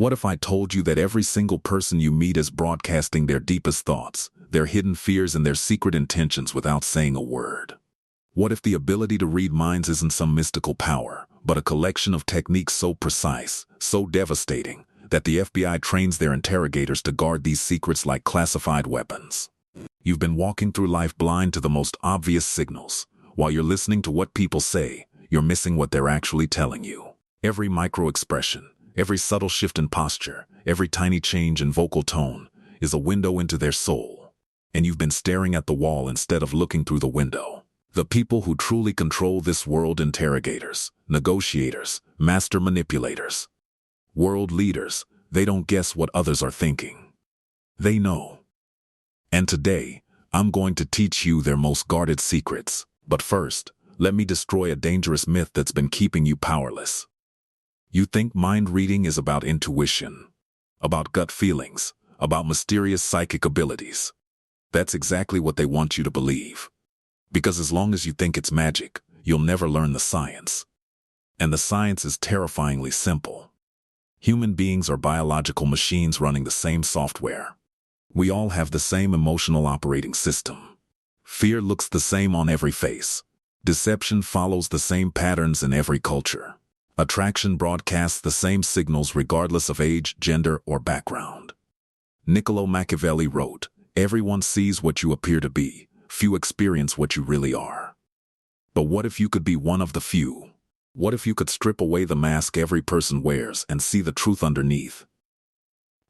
What if I told you that every single person you meet is broadcasting their deepest thoughts, their hidden fears, and their secret intentions without saying a word? What if the ability to read minds isn't some mystical power, but a collection of techniques so precise, so devastating, that the FBI trains their interrogators to guard these secrets like classified weapons? You've been walking through life blind to the most obvious signals. While you're listening to what people say, you're missing what they're actually telling you. Every micro-expression, every subtle shift in posture, every tiny change in vocal tone is a window into their soul. And you've been staring at the wall instead of looking through the window. The people who truly control this world: interrogators, negotiators, master manipulators, world leaders. They don't guess what others are thinking. They know. And today, I'm going to teach you their most guarded secrets. But first, let me destroy a dangerous myth that's been keeping you powerless. You think mind reading is about intuition, about gut feelings, about mysterious psychic abilities. That's exactly what they want you to believe. Because as long as you think it's magic, you'll never learn the science. And the science is terrifyingly simple. Human beings are biological machines running the same software. We all have the same emotional operating system. Fear looks the same on every face. Deception follows the same patterns in every culture. Attraction broadcasts the same signals regardless of age, gender, or background. Niccolo Machiavelli wrote, "Everyone sees what you appear to be. Few experience what you really are." But what if you could be one of the few? What if you could strip away the mask every person wears and see the truth underneath?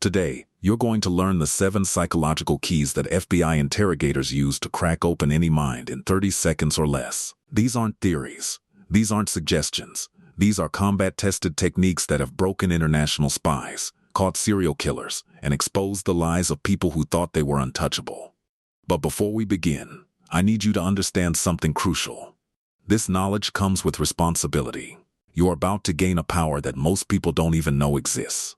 Today, you're going to learn the 7 psychological keys that FBI interrogators use to crack open any mind in 30 seconds or less. These aren't theories. These aren't suggestions. These are combat-tested techniques that have broken international spies, caught serial killers, and exposed the lies of people who thought they were untouchable. But before we begin, I need you to understand something crucial. This knowledge comes with responsibility. You're about to gain a power that most people don't even know exists.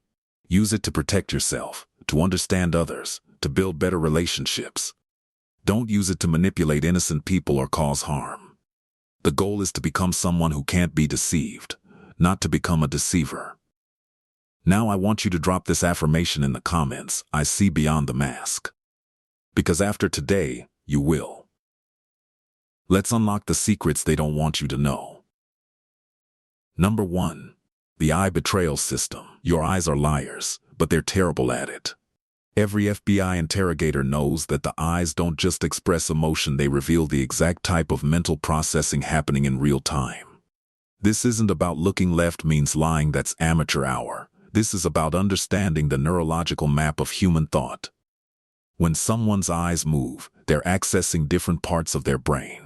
Use it to protect yourself, to understand others, to build better relationships. Don't use it to manipulate innocent people or cause harm. The goal is to become someone who can't be deceived, not to become a deceiver. Now I want you to drop this affirmation in the comments: I see beyond the mask. Because after today, you will. Let's unlock the secrets they don't want you to know. Number 1. The eye betrayal system. Your eyes are liars, but they're terrible at it. Every FBI interrogator knows that the eyes don't just express emotion, they reveal the exact type of mental processing happening in real time. This isn't about looking left means lying, that's amateur hour. This is about understanding the neurological map of human thought. When someone's eyes move, they're accessing different parts of their brain.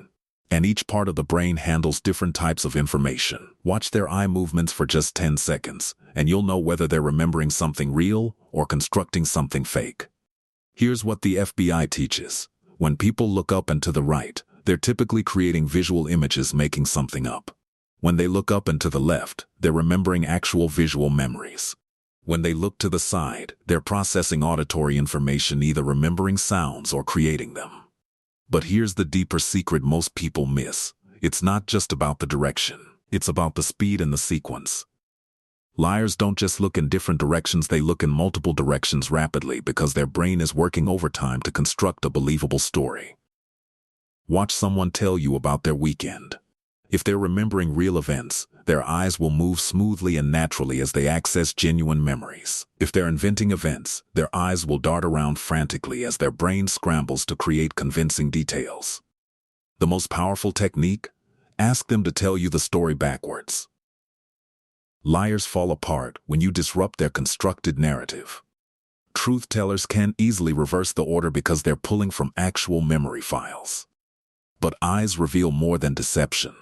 And each part of the brain handles different types of information. Watch their eye movements for just 10 seconds, and you'll know whether they're remembering something real or constructing something fake. Here's what the FBI teaches. When people look up and to the right, they're typically creating visual images, making something up. When they look up and to the left, they're remembering actual visual memories. When they look to the side, they're processing auditory information, either remembering sounds or creating them. But here's the deeper secret most people miss. It's not just about the direction. It's about the speed and the sequence. Liars don't just look in different directions, they look in multiple directions rapidly because their brain is working overtime to construct a believable story. Watch someone tell you about their weekend. If they're remembering real events, their eyes will move smoothly and naturally as they access genuine memories. If they're inventing events, their eyes will dart around frantically as their brain scrambles to create convincing details. The most powerful technique? Ask them to tell you the story backwards. Liars fall apart when you disrupt their constructed narrative. Truth tellers can't easily reverse the order because they're pulling from actual memory files. But eyes reveal more than deception.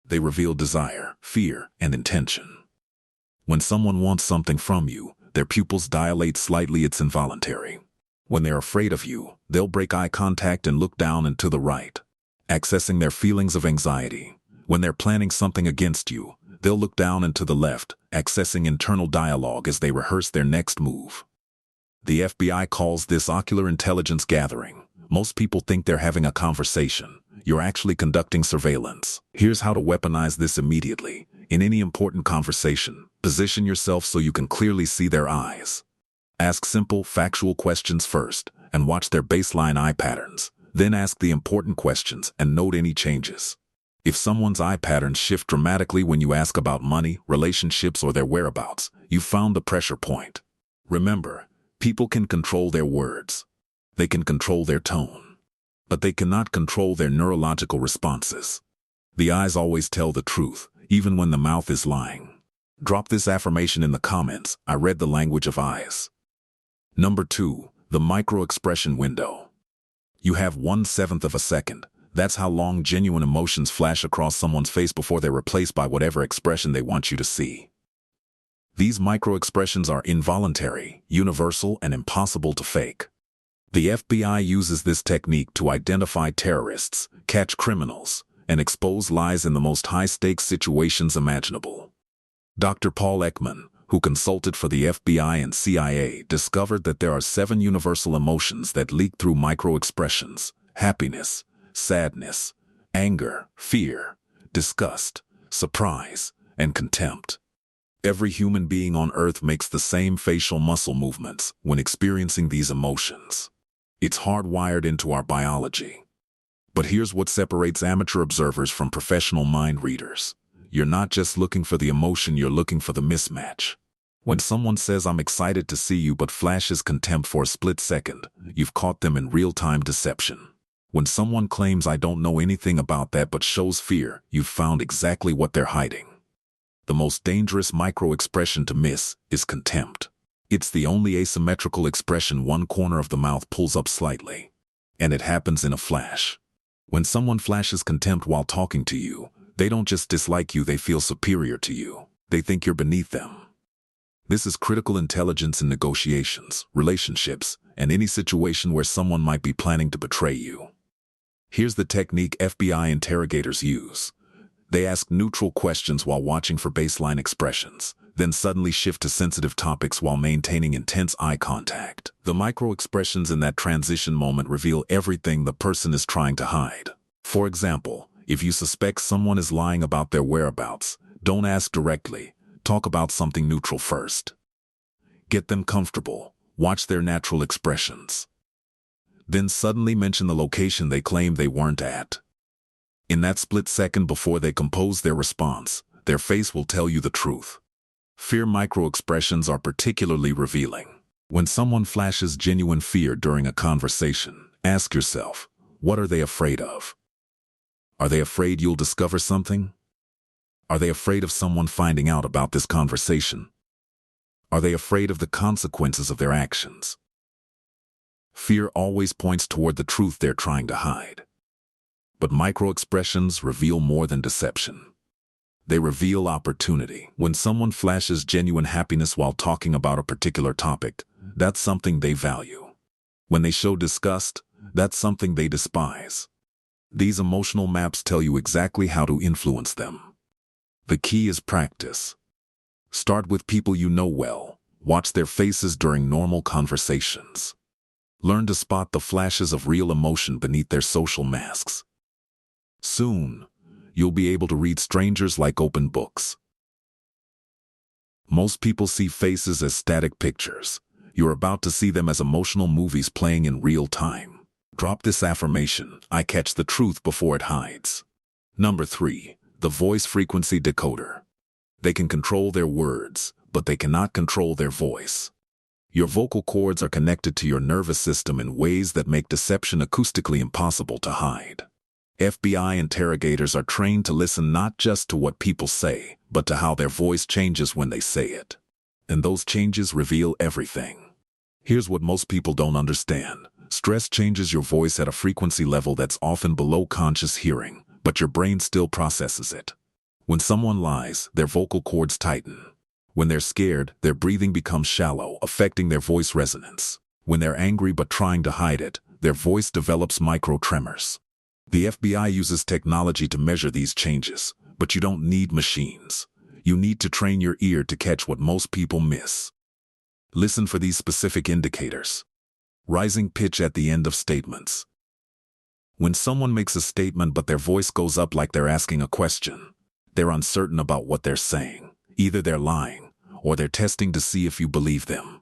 They reveal desire, fear, and intention. When someone wants something from you, their pupils dilate slightly, it's involuntary. When they're afraid of you, they'll break eye contact and look down and to the right, accessing their feelings of anxiety. When they're planning something against you, they'll look down and to the left, accessing internal dialogue as they rehearse their next move. The FBI calls this ocular intelligence gathering. Most people think they're having a conversation. You're actually conducting surveillance. Here's how to weaponize this immediately. In any important conversation, Position yourself so you can clearly see their eyes. Ask simple, factual questions first, and watch their baseline eye patterns. Then ask the important questions and note any changes. If someone's eye patterns shift dramatically when you ask about money, relationships, or their whereabouts, you've found the pressure point. Remember, people can control their words. They can control their tone. But they cannot control their neurological responses. The eyes always tell the truth, even when the mouth is lying. Drop this affirmation in the comments. I read the language of eyes. Number 2, the micro-expression window. You have 1/7 of a second. That's how long genuine emotions flash across someone's face before they're replaced by whatever expression they want you to see. These micro-expressions are involuntary, universal, and impossible to fake. The FBI uses this technique to identify terrorists, catch criminals, and expose lies in the most high-stakes situations imaginable. Dr. Paul Ekman, who consulted for the FBI and CIA, discovered that there are 7 universal emotions that leak through micro-expressions: happiness, sadness, anger, fear, disgust, surprise, and contempt. Every human being on Earth makes the same facial muscle movements when experiencing these emotions. It's hardwired into our biology. But here's what separates amateur observers from professional mind readers. You're not just looking for the emotion, you're looking for the mismatch. When someone says, "I'm excited to see you," but flashes contempt for a split second, you've caught them in real-time deception. When someone claims, "I don't know anything about that," but shows fear, you've found exactly what they're hiding. The most dangerous micro-expression to miss is contempt. It's the only asymmetrical expression one corner of the mouth pulls up slightly. And it happens in a flash. When someone flashes contempt while talking to you, they don't just dislike you, they feel superior to you. They think you're beneath them. This is critical intelligence in negotiations, relationships, and any situation where someone might be planning to betray you. Here's the technique FBI interrogators use. They ask neutral questions while watching for baseline expressions, then suddenly shift to sensitive topics while maintaining intense eye contact. The micro-expressions in that transition moment reveal everything the person is trying to hide. For example, if you suspect someone is lying about their whereabouts, don't ask directly. Talk about something neutral first. Get them comfortable. Watch their natural expressions. Then suddenly mention the location they claim they weren't at. In that split second before they compose their response, their face will tell you the truth. Fear micro-expressions are particularly revealing. When someone flashes genuine fear during a conversation, ask yourself, what are they afraid of? Are they afraid you'll discover something? Are they afraid of someone finding out about this conversation? Are they afraid of the consequences of their actions? Fear always points toward the truth they're trying to hide. But micro-expressions reveal more than deception. They reveal opportunity. When someone flashes genuine happiness while talking about a particular topic, that's something they value. When they show disgust, that's something they despise. These emotional maps tell you exactly how to influence them. The key is practice. Start with people you know well. Watch their faces during normal conversations. Learn to spot the flashes of real emotion beneath their social masks. Soon, you'll be able to read strangers like open books. Most people see faces as static pictures. You're about to see them as emotional movies playing in real time. Drop this affirmation: I catch the truth before it hides. Number 3, the voice frequency decoder. They can control their words, but they cannot control their voice. Your vocal cords are connected to your nervous system in ways that make deception acoustically impossible to hide. FBI interrogators are trained to listen not just to what people say, but to how their voice changes when they say it. And those changes reveal everything. Here's what most people don't understand. Stress changes your voice at a frequency level that's often below conscious hearing, but your brain still processes it. When someone lies, their vocal cords tighten. When they're scared, their breathing becomes shallow, affecting their voice resonance. When they're angry but trying to hide it, their voice develops micro-tremors. The FBI uses technology to measure these changes, but you don't need machines. You need to train your ear to catch what most people miss. Listen for these specific indicators. Rising pitch at the end of statements. When someone makes a statement but their voice goes up like they're asking a question, they're uncertain about what they're saying. Either they're lying, or they're testing to see if you believe them.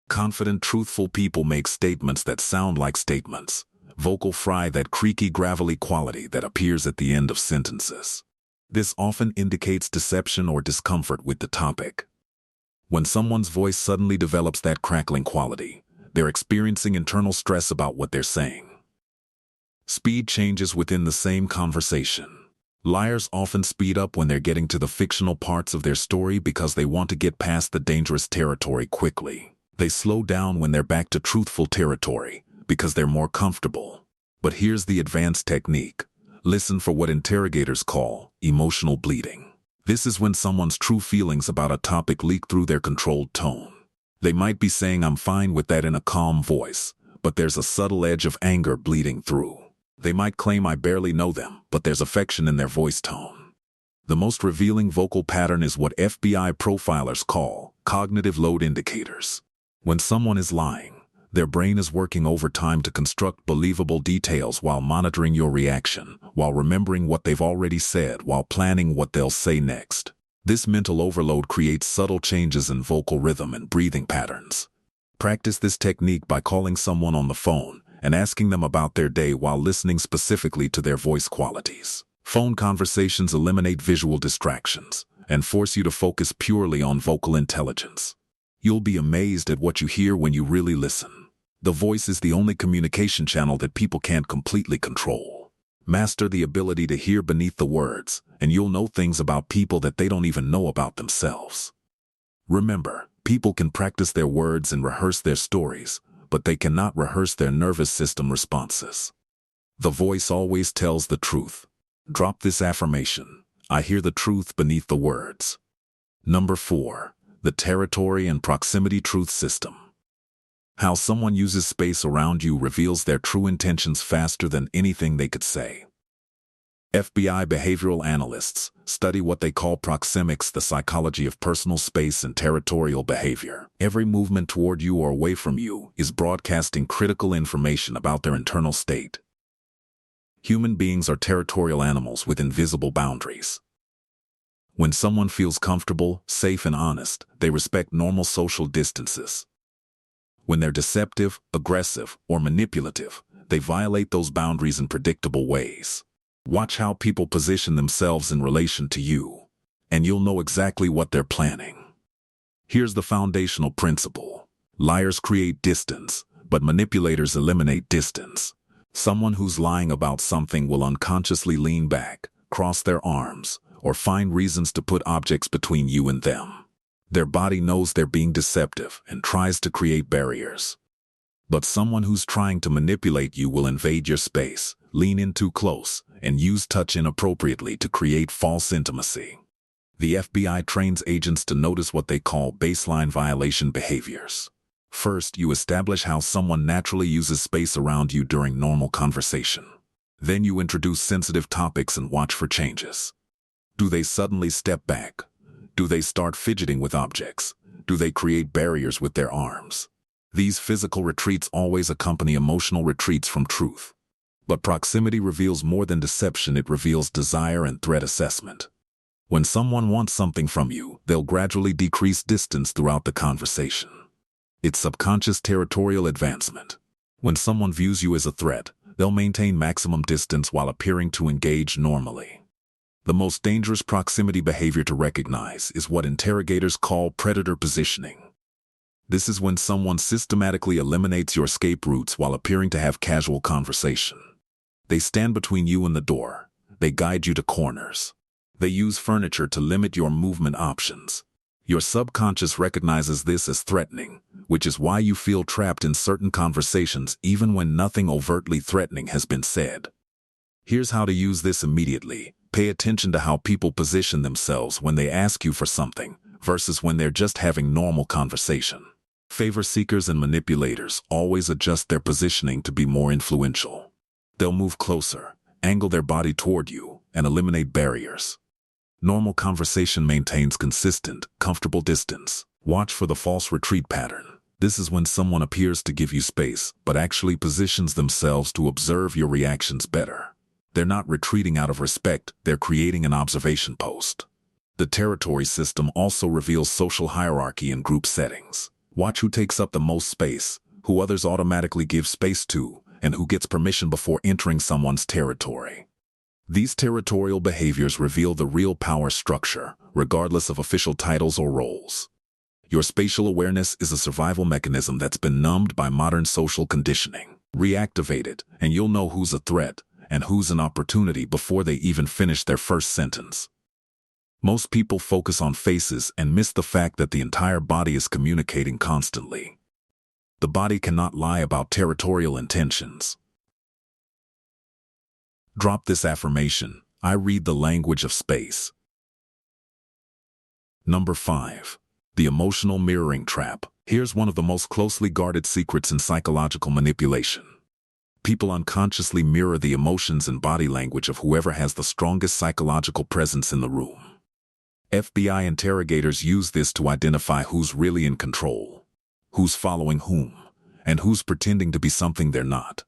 Confident, truthful people make statements that sound like statements. Vocal fry, that creaky, gravelly quality that appears at the end of sentences. This often indicates deception or discomfort with the topic. When someone's voice suddenly develops that crackling quality, they're experiencing internal stress about what they're saying. Speed changes within the same conversation. Liars often speed up when they're getting to the fictional parts of their story because they want to get past the dangerous territory quickly. They slow down when they're back to truthful territory because they're more comfortable. But here's the advanced technique. Listen for what interrogators call emotional bleeding. This is when someone's true feelings about a topic leak through their controlled tone. They might be saying "I'm fine with that" in a calm voice, but there's a subtle edge of anger bleeding through. They might claim "I barely know them," but there's affection in their voice tone. The most revealing vocal pattern is what FBI profilers call cognitive load indicators. When someone is lying, their brain is working overtime to construct believable details while monitoring your reaction, while remembering what they've already said, while planning what they'll say next. This mental overload creates subtle changes in vocal rhythm and breathing patterns. Practice this technique by calling someone on the phone and asking them about their day while listening specifically to their voice qualities. Phone conversations eliminate visual distractions and force you to focus purely on vocal intelligence. You'll be amazed at what you hear when you really listen. The voice is the only communication channel that people can't completely control. Master the ability to hear beneath the words, and you'll know things about people that they don't even know about themselves. Remember, people can practice their words and rehearse their stories, but they cannot rehearse their nervous system responses. The voice always tells the truth. Drop this affirmation: I hear the truth beneath the words. Number 4. The territory and proximity truth system. How someone uses space around you reveals their true intentions faster than anything they could say. FBI behavioral analysts study what they call proxemics, the psychology of personal space and territorial behavior. Every movement toward you or away from you is broadcasting critical information about their internal state. Human beings are territorial animals with invisible boundaries. When someone feels comfortable, safe, and honest, they respect normal social distances. When they're deceptive, aggressive, or manipulative, they violate those boundaries in predictable ways. Watch how people position themselves in relation to you, and you'll know exactly what they're planning. Here's the foundational principle. Liars create distance, but manipulators eliminate distance. Someone who's lying about something will unconsciously lean back, cross their arms, or find reasons to put objects between you and them. Their body knows they're being deceptive and tries to create barriers. But someone who's trying to manipulate you will invade your space, lean in too close, and use touch inappropriately to create false intimacy. The FBI trains agents to notice what they call baseline violation behaviors. First, you establish how someone naturally uses space around you during normal conversation. Then you introduce sensitive topics and watch for changes. Do they suddenly step back? Do they start fidgeting with objects? Do they create barriers with their arms? These physical retreats always accompany emotional retreats from truth. But proximity reveals more than deception, it reveals desire and threat assessment. When someone wants something from you, they'll gradually decrease distance throughout the conversation. It's subconscious territorial advancement. When someone views you as a threat, they'll maintain maximum distance while appearing to engage normally. The most dangerous proximity behavior to recognize is what interrogators call predator positioning. This is when someone systematically eliminates your escape routes while appearing to have casual conversation. They stand between you and the door. They guide you to corners. They use furniture to limit your movement options. Your subconscious recognizes this as threatening, which is why you feel trapped in certain conversations even when nothing overtly threatening has been said. Here's how to use this immediately. Pay attention to how people position themselves when they ask you for something versus when they're just having normal conversation. Favor seekers and manipulators always adjust their positioning to be more influential. They'll move closer, angle their body toward you, and eliminate barriers. Normal conversation maintains consistent, comfortable distance. Watch for the false retreat pattern. This is when someone appears to give you space, but actually positions themselves to observe your reactions better. They're not retreating out of respect, they're creating an observation post. The territory system also reveals social hierarchy in group settings. Watch who takes up the most space, who others automatically give space to, and who gets permission before entering someone's territory. These territorial behaviors reveal the real power structure, regardless of official titles or roles. Your spatial awareness is a survival mechanism that's been numbed by modern social conditioning. Reactivate it, and you'll know who's a threat and who's an opportunity before they even finish their first sentence. Most people focus on faces and miss the fact that the entire body is communicating constantly. The body cannot lie about territorial intentions. Drop this affirmation: I read the language of space. Number 5. The emotional mirroring trap. Here's one of the most closely guarded secrets in psychological manipulation. People unconsciously mirror the emotions and body language of whoever has the strongest psychological presence in the room. FBI interrogators use this to identify who's really in control, who's following whom, and who's pretending to be something they're not.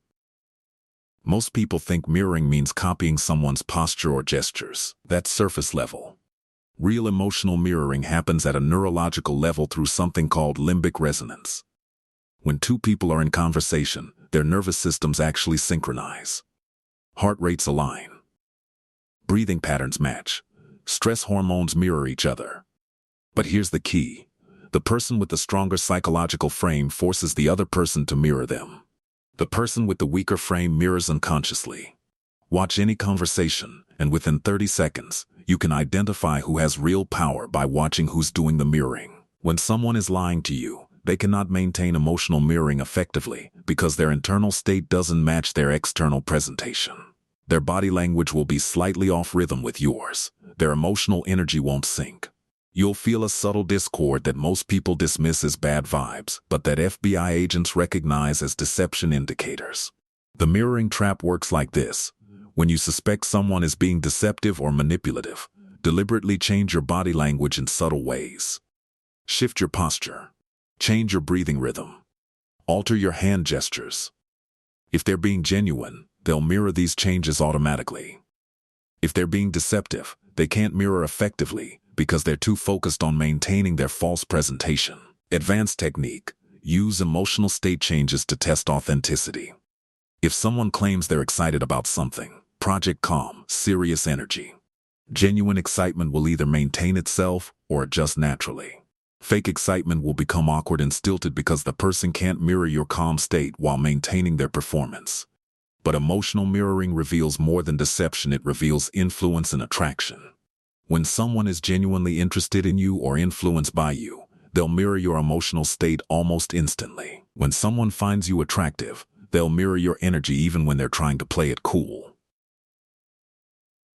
Most people think mirroring means copying someone's posture or gestures. That's surface level. Real emotional mirroring happens at a neurological level through something called limbic resonance. When two people are in conversation, their nervous systems actually synchronize. Heart rates align. Breathing patterns match. Stress hormones mirror each other. But here's the key. The person with the stronger psychological frame forces the other person to mirror them. The person with the weaker frame mirrors unconsciously. Watch any conversation, and within 30 seconds, you can identify who has real power by watching who's doing the mirroring. When someone is lying to you, they cannot maintain emotional mirroring effectively because their internal state doesn't match their external presentation. Their body language will be slightly off rhythm with yours. Their emotional energy won't sync. You'll feel a subtle discord that most people dismiss as bad vibes, but that FBI agents recognize as deception indicators. The mirroring trap works like this. When you suspect someone is being deceptive or manipulative, deliberately change your body language in subtle ways. Shift your posture. Change your breathing rhythm. Alter your hand gestures. If they're being genuine, they'll mirror these changes automatically. If they're being deceptive, they can't mirror effectively because they're too focused on maintaining their false presentation. Advanced technique. Use emotional state changes to test authenticity. If someone claims they're excited about something, project calm, serious energy. Genuine excitement will either maintain itself or adjust naturally. Fake excitement will become awkward and stilted because the person can't mirror your calm state while maintaining their performance. But emotional mirroring reveals more than deception. It reveals influence and attraction. When someone is genuinely interested in you or influenced by you, they'll mirror your emotional state almost instantly. When someone finds you attractive, they'll mirror your energy even when they're trying to play it cool.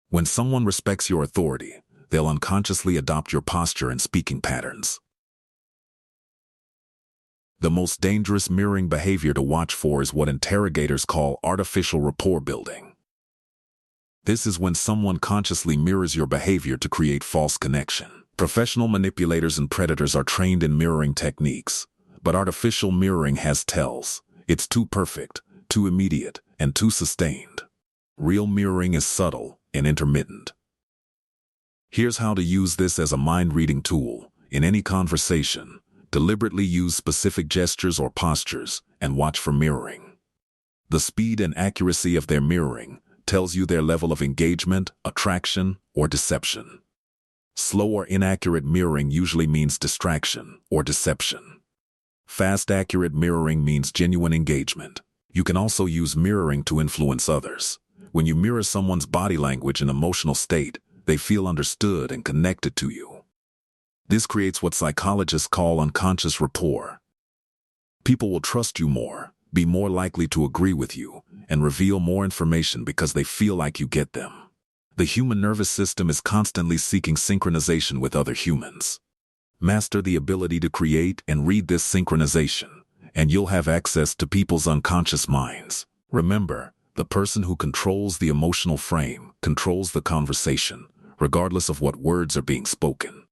When someone respects your authority, they'll unconsciously adopt your posture and speaking patterns. The most dangerous mirroring behavior to watch for is what interrogators call artificial rapport building. This is when someone consciously mirrors your behavior to create false connection. Professional manipulators and predators are trained in mirroring techniques, but artificial mirroring has tells. It's too perfect, too immediate, and too sustained. Real mirroring is subtle and intermittent. Here's how to use this as a mind-reading tool. In any conversation, deliberately use specific gestures or postures and watch for mirroring. The speed and accuracy of their mirroring tells you their level of engagement, attraction, or deception. Slow or inaccurate mirroring usually means distraction or deception. Fast, accurate mirroring means genuine engagement. You can also use mirroring to influence others. When you mirror someone's body language and emotional state, they feel understood and connected to you. This creates what psychologists call unconscious rapport. People will trust you more, be more likely to agree with you, and reveal more information because they feel like you get them. The human nervous system is constantly seeking synchronization with other humans. Master the ability to create and read this synchronization, and you'll have access to people's unconscious minds. Remember, the person who controls the emotional frame controls the conversation, regardless of what words are being spoken.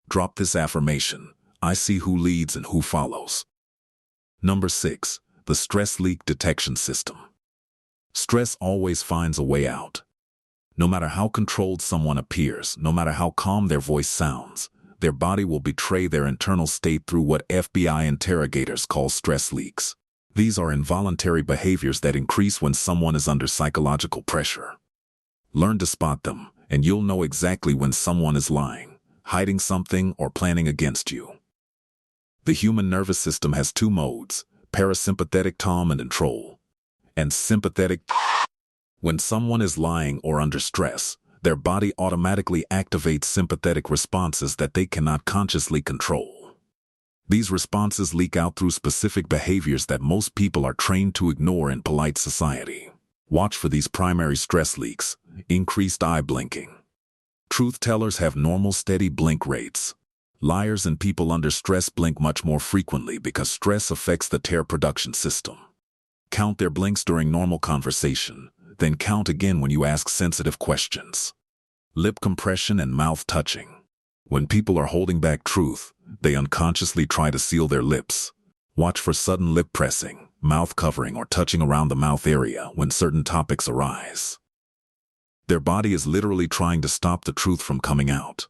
Drop this affirmation: I see who leads and who follows. Number 6. The stress leak detection system. Stress always finds a way out. No matter how controlled someone appears, no matter how calm their voice sounds, their body will betray their internal state through what FBI interrogators call stress leaks. These are involuntary behaviors that increase when someone is under psychological pressure. Learn to spot them, and you'll know exactly when someone is lying, hiding something, or planning against you. The human nervous system has two modes: parasympathetic calm and control, and sympathetic. When someone is lying or under stress, their body automatically activates sympathetic responses that they cannot consciously control. These responses leak out through specific behaviors that most people are trained to ignore in polite society. Watch for these primary stress leaks: increased eye blinking. Truth tellers have normal steady blink rates. Liars and people under stress blink much more frequently because stress affects the tear production system. Count their blinks during normal conversation, then count again when you ask sensitive questions. Lip compression and mouth touching. When people are holding back truth, they unconsciously try to seal their lips. Watch for sudden lip pressing, mouth covering, or touching around the mouth area when certain topics arise. Their body is literally trying to stop the truth from coming out.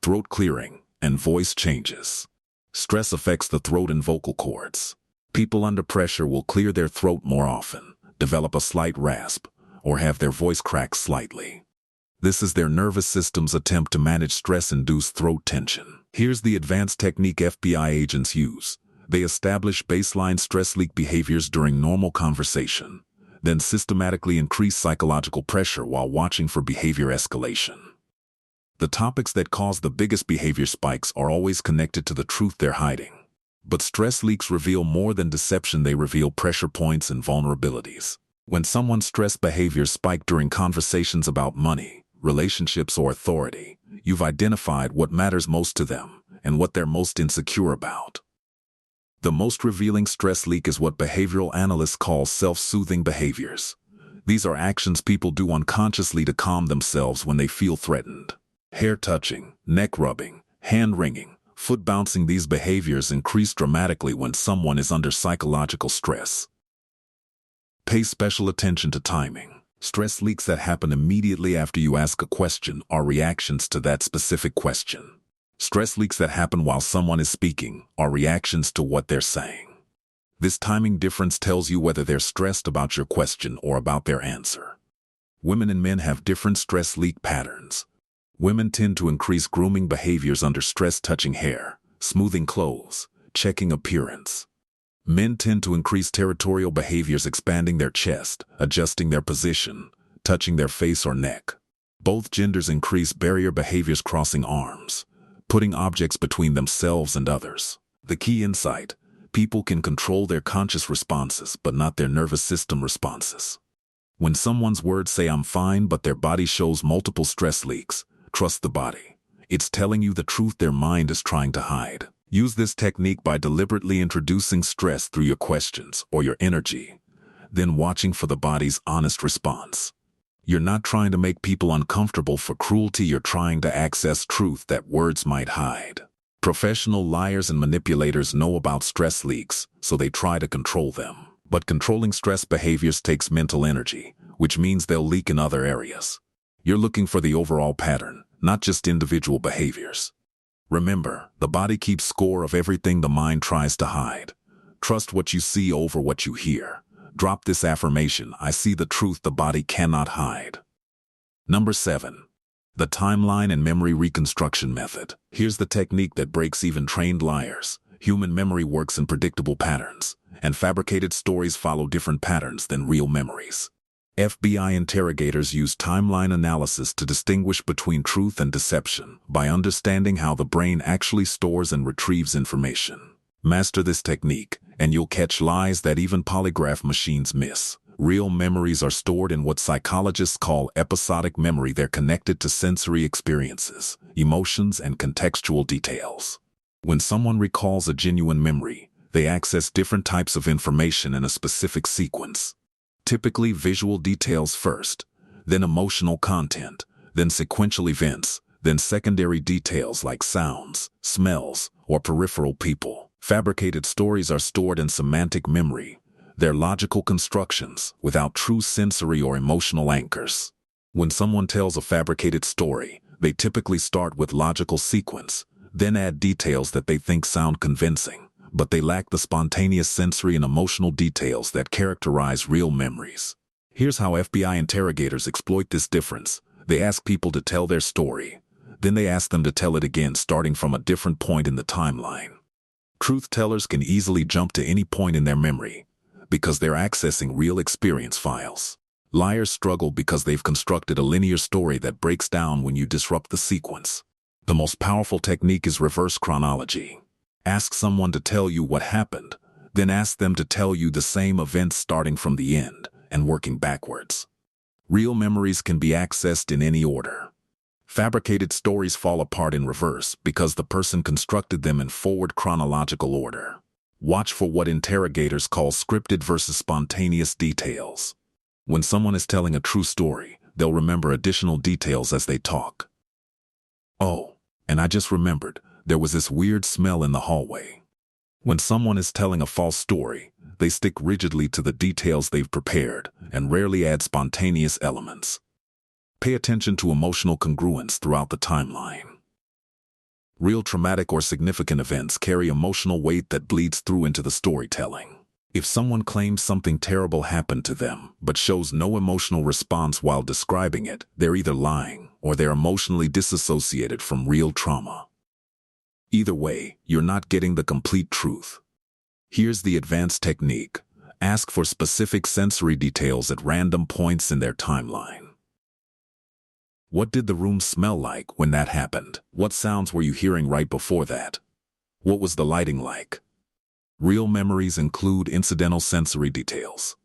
Throat clearing and voice changes. Stress affects the throat and vocal cords. People under pressure will clear their throat more often, develop a slight rasp, or have their voice crack slightly. This is their nervous system's attempt to manage stress-induced throat tension. Here's the advanced technique FBI agents use. They establish baseline stress leak behaviors during normal conversation, then systematically increase psychological pressure while watching for behavior escalation. The topics that cause the biggest behavior spikes are always connected to the truth they're hiding. But stress leaks reveal more than deception. They reveal pressure points and vulnerabilities. When someone's stress behaviors spike during conversations about money, relationships, or authority, you've identified what matters most to them and what they're most insecure about. The most revealing stress leak is what behavioral analysts call self-soothing behaviors. These are actions people do unconsciously to calm themselves when they feel threatened. Hair touching, neck rubbing, hand wringing, foot bouncing. These behaviors increase dramatically when someone is under psychological stress. Pay special attention to timing. Stress leaks that happen immediately after you ask a question are reactions to that specific question. Stress leaks that happen while someone is speaking are reactions to what they're saying. This timing difference tells you whether they're stressed about your question or about their answer. Women and men have different stress leak patterns. Women tend to increase grooming behaviors under stress: touching hair, smoothing clothes, checking appearance. Men tend to increase territorial behaviors: expanding their chest, adjusting their position, touching their face or neck. Both genders increase barrier behaviors: crossing arms, putting objects between themselves and others. The key insight: people can control their conscious responses, but not their nervous system responses. When someone's words say "I'm fine," but their body shows multiple stress leaks, trust the body. It's telling you the truth their mind is trying to hide. Use this technique by deliberately introducing stress through your questions or your energy, then watching for the body's honest response. You're not trying to make people uncomfortable for cruelty. You're trying to access truth that words might hide. Professional liars and manipulators know about stress leaks, so they try to control them. But controlling stress behaviors takes mental energy, which means they'll leak in other areas. You're looking for the overall pattern, not just individual behaviors. Remember, the body keeps score of everything the mind tries to hide. Trust what you see over what you hear. Drop this affirmation: I see the truth the body cannot hide. Number 7. The timeline and memory reconstruction method. Here's the technique that breaks even trained liars. Human memory works in predictable patterns, and fabricated stories follow different patterns than real memories. FBI interrogators use timeline analysis to distinguish between truth and deception by understanding how the brain actually stores and retrieves information. Master this technique, and you'll catch lies that even polygraph machines miss. Real memories are stored in what psychologists call episodic memory. They're connected to sensory experiences, emotions, and contextual details. When someone recalls a genuine memory, they access different types of information in a specific sequence. Typically visual details first, then emotional content, then sequential events, then secondary details like sounds, smells, or peripheral people. Fabricated stories are stored in semantic memory. They're logical constructions without true sensory or emotional anchors. When someone tells a fabricated story, they typically start with logical sequence, then add details that they think sound convincing, but they lack the spontaneous sensory and emotional details that characterize real memories. Here's how FBI interrogators exploit this difference. They ask people to tell their story. Then they ask them to tell it again starting from a different point in the timeline. Truth tellers can easily jump to any point in their memory because they're accessing real experience files. Liars struggle because they've constructed a linear story that breaks down when you disrupt the sequence. The most powerful technique is reverse chronology. Ask someone to tell you what happened, then ask them to tell you the same events starting from the end and working backwards. Real memories can be accessed in any order. Fabricated stories fall apart in reverse because the person constructed them in forward chronological order. Watch for what interrogators call scripted versus spontaneous details. When someone is telling a true story, they'll remember additional details as they talk. Oh, and I just remembered, there was this weird smell in the hallway. When someone is telling a false story, they stick rigidly to the details they've prepared and rarely add spontaneous elements. Pay attention to emotional congruence throughout the timeline. Real traumatic or significant events carry emotional weight that bleeds through into the storytelling. If someone claims something terrible happened to them but shows no emotional response while describing it, they're either lying or they're emotionally disassociated from real trauma. Either way, you're not getting the complete truth. Here's the advanced technique. Ask for specific sensory details at random points in their timeline. What did the room smell like when that happened? What sounds were you hearing right before that? What was the lighting like? Real memories include incidental sensory details.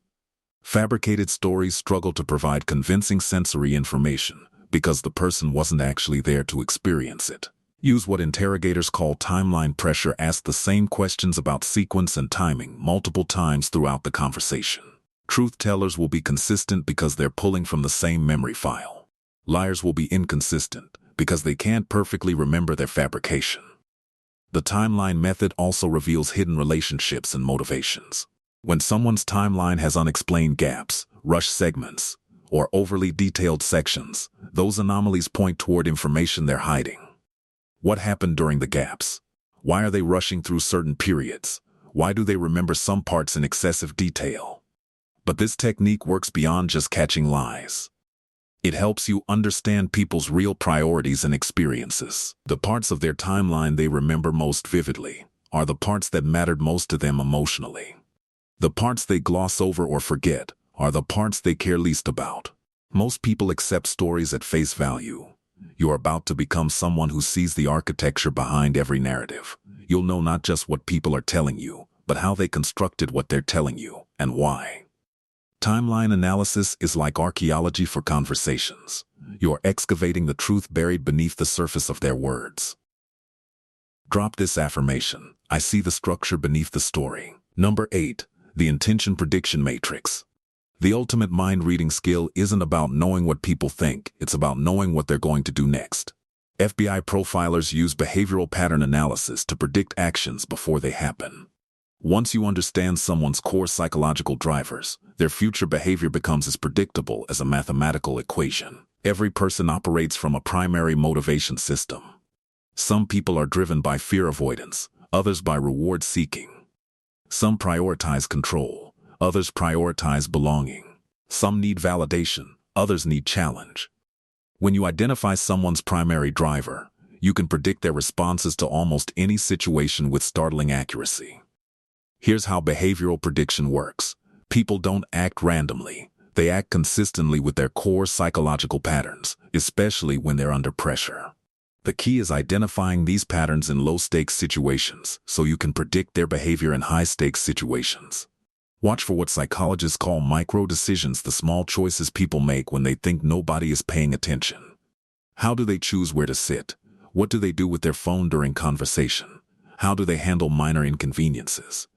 Fabricated stories struggle to provide convincing sensory information because the person wasn't actually there to experience it. Use what interrogators call timeline pressure. Ask the same questions about sequence and timing multiple times throughout the conversation. Truth tellers will be consistent because they're pulling from the same memory file. Liars will be inconsistent because they can't perfectly remember their fabrication. The timeline method also reveals hidden relationships and motivations. When someone's timeline has unexplained gaps, rushed segments, or overly detailed sections, those anomalies point toward information they're hiding. What happened during the gaps? Why are they rushing through certain periods? Why do they remember some parts in excessive detail? But this technique works beyond just catching lies. It helps you understand people's real priorities and experiences. The parts of their timeline they remember most vividly are the parts that mattered most to them emotionally. The parts they gloss over or forget are the parts they care least about. Most people accept stories at face value. You're about to become someone who sees the architecture behind every narrative. You'll know not just what people are telling you, but how they constructed what they're telling you and why. Timeline analysis is like archaeology for conversations. You're excavating the truth buried beneath the surface of their words. Drop this affirmation. I see the structure beneath the story. Number 8. The intention prediction matrix. The ultimate mind-reading skill isn't about knowing what people think, it's about knowing what they're going to do next. FBI profilers use behavioral pattern analysis to predict actions before they happen. Once you understand someone's core psychological drivers, their future behavior becomes as predictable as a mathematical equation. Every person operates from a primary motivation system. Some people are driven by fear avoidance, others by reward seeking. Some prioritize control, others prioritize belonging. Some need validation, others need challenge. When you identify someone's primary driver, you can predict their responses to almost any situation with startling accuracy. Here's how behavioral prediction works. People don't act randomly. They act consistently with their core psychological patterns, especially when they're under pressure. The key is identifying these patterns in low-stakes situations so you can predict their behavior in high-stakes situations. Watch for what psychologists call micro-decisions, the small choices people make when they think nobody is paying attention. How do they choose where to sit? What do they do with their phone during conversation? How do they handle minor inconveniences?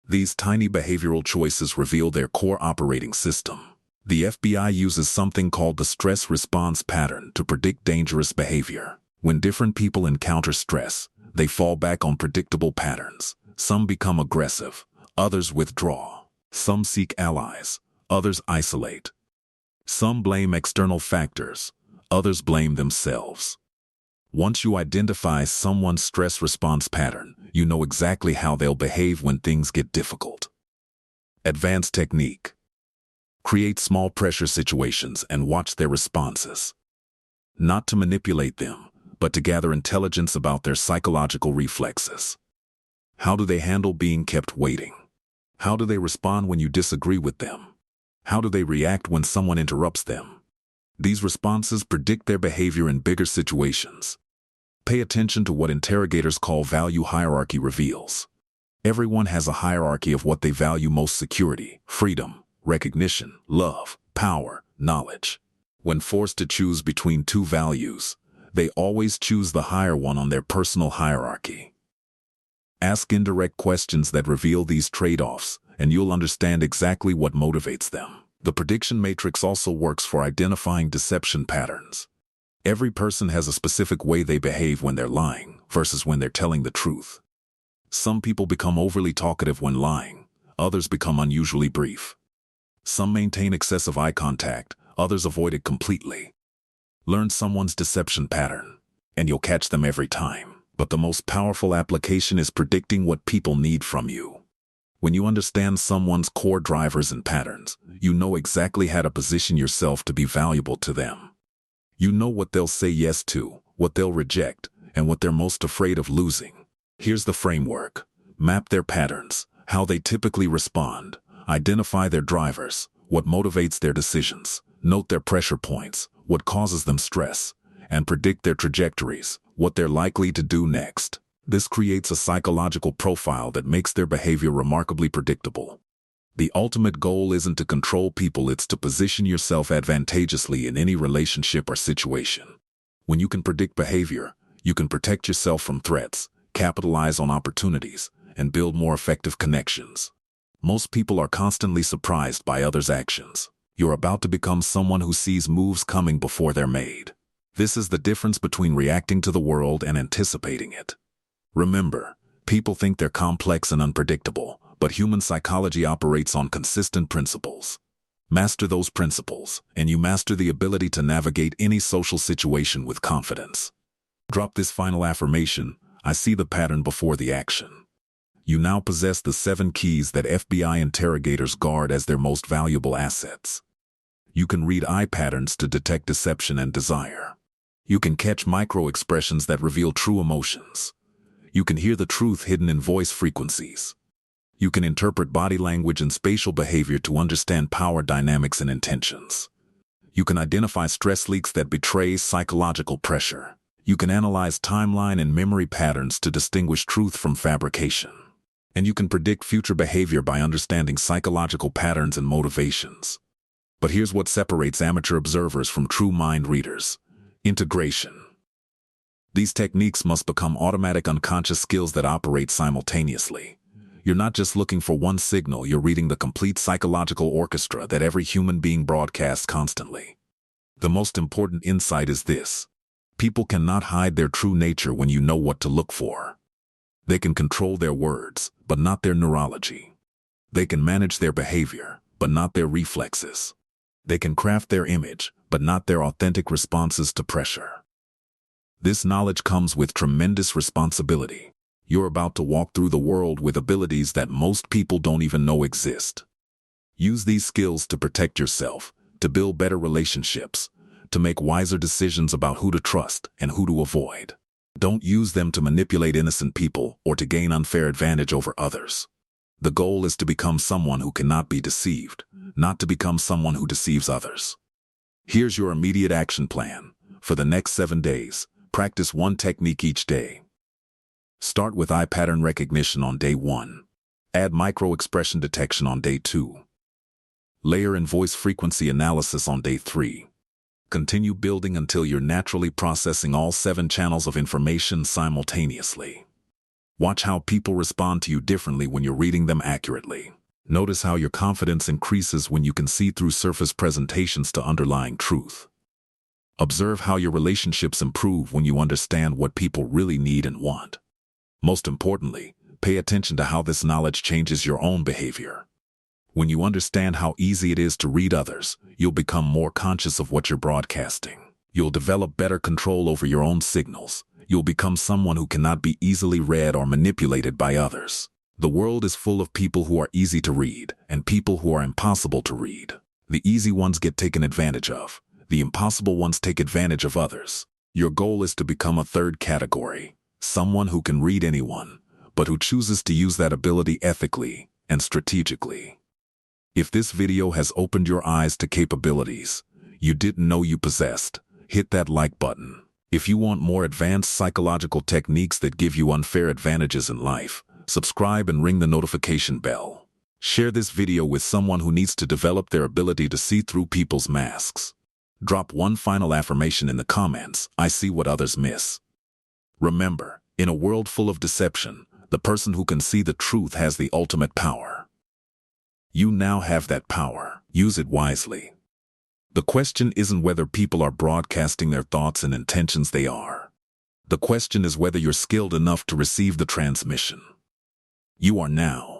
These tiny behavioral choices reveal their core operating system. The FBI uses something called the stress response pattern to predict dangerous behavior. When different people encounter stress, they fall back on predictable patterns. Some become aggressive, others withdraw. Some seek allies, others isolate. Some blame external factors, others blame themselves. Once you identify someone's stress response pattern, you know exactly how they'll behave when things get difficult. Advanced technique. Create small pressure situations and watch their responses. Not to manipulate them, but to gather intelligence about their psychological reflexes. How do they handle being kept waiting? How do they respond when you disagree with them? How do they react when someone interrupts them? These responses predict their behavior in bigger situations. Pay attention to what interrogators call value hierarchy reveals. Everyone has a hierarchy of what they value most: security, freedom, recognition, love, power, knowledge. When forced to choose between two values, they always choose the higher one on their personal hierarchy. Ask indirect questions that reveal these trade-offs, and you'll understand exactly what motivates them. The prediction matrix also works for identifying deception patterns. Every person has a specific way they behave when they're lying versus when they're telling the truth. Some people become overly talkative when lying, others become unusually brief. Some maintain excessive eye contact, others avoid it completely. Learn someone's deception pattern, and you'll catch them every time. But the most powerful application is predicting what people need from you. When you understand someone's core drivers and patterns, you know exactly how to position yourself to be valuable to them. You know what they'll say yes to, what they'll reject, and what they're most afraid of losing. Here's the framework. Map their patterns, how they typically respond. Identify their drivers, what motivates their decisions. Note their pressure points, what causes them stress, and predict their trajectories, what they're likely to do next. This creates a psychological profile that makes their behavior remarkably predictable. The ultimate goal isn't to control people, it's to position yourself advantageously in any relationship or situation. When you can predict behavior, you can protect yourself from threats, capitalize on opportunities, and build more effective connections. Most people are constantly surprised by others' actions. You're about to become someone who sees moves coming before they're made. This is the difference between reacting to the world and anticipating it. Remember, people think they're complex and unpredictable, but human psychology operates on consistent principles. Master those principles, and you master the ability to navigate any social situation with confidence. Drop this final affirmation: I see the pattern before the action. You now possess the 7 keys that FBI interrogators guard as their most valuable assets. You can read eye patterns to detect deception and desire. You can catch micro-expressions that reveal true emotions. You can hear the truth hidden in voice frequencies. You can interpret body language and spatial behavior to understand power dynamics and intentions. You can identify stress leaks that betray psychological pressure. You can analyze timeline and memory patterns to distinguish truth from fabrication. And you can predict future behavior by understanding psychological patterns and motivations. But here's what separates amateur observers from true mind readers: integration. These techniques must become automatic unconscious skills that operate simultaneously. You're not just looking for one signal, you're reading the complete psychological orchestra that every human being broadcasts constantly. The most important insight is this: people cannot hide their true nature when you know what to look for. They can control their words, but not their neurology. They can manage their behavior, but not their reflexes. They can craft their image, but not their authentic responses to pressure. This knowledge comes with tremendous responsibility. You're about to walk through the world with abilities that most people don't even know exist. Use these skills to protect yourself, to build better relationships, to make wiser decisions about who to trust and who to avoid. Don't use them to manipulate innocent people or to gain unfair advantage over others. The goal is to become someone who cannot be deceived, not to become someone who deceives others. Here's your immediate action plan. For the next 7 days, practice one technique each day. Start with eye pattern recognition on day 1. Add micro-expression detection on day 2. Layer in voice frequency analysis on day 3. Continue building until you're naturally processing all 7 channels of information simultaneously. Watch how people respond to you differently when you're reading them accurately. Notice how your confidence increases when you can see through surface presentations to underlying truth. Observe how your relationships improve when you understand what people really need and want. Most importantly, pay attention to how this knowledge changes your own behavior. When you understand how easy it is to read others, you'll become more conscious of what you're broadcasting. You'll develop better control over your own signals. You'll become someone who cannot be easily read or manipulated by others. The world is full of people who are easy to read and people who are impossible to read. The easy ones get taken advantage of. The impossible ones take advantage of others. Your goal is to become a third category, someone who can read anyone, but who chooses to use that ability ethically and strategically. If this video has opened your eyes to capabilities you didn't know you possessed, hit that like button. If you want more advanced psychological techniques that give you unfair advantages in life, subscribe and ring the notification bell. Share this video with someone who needs to develop their ability to see through people's masks. Drop one final affirmation in the comments: I see what others miss. Remember, in a world full of deception, the person who can see the truth has the ultimate power. You now have that power. Use it wisely. The question isn't whether people are broadcasting their thoughts and intentions, they are. The question is whether you're skilled enough to receive the transmission. You are now.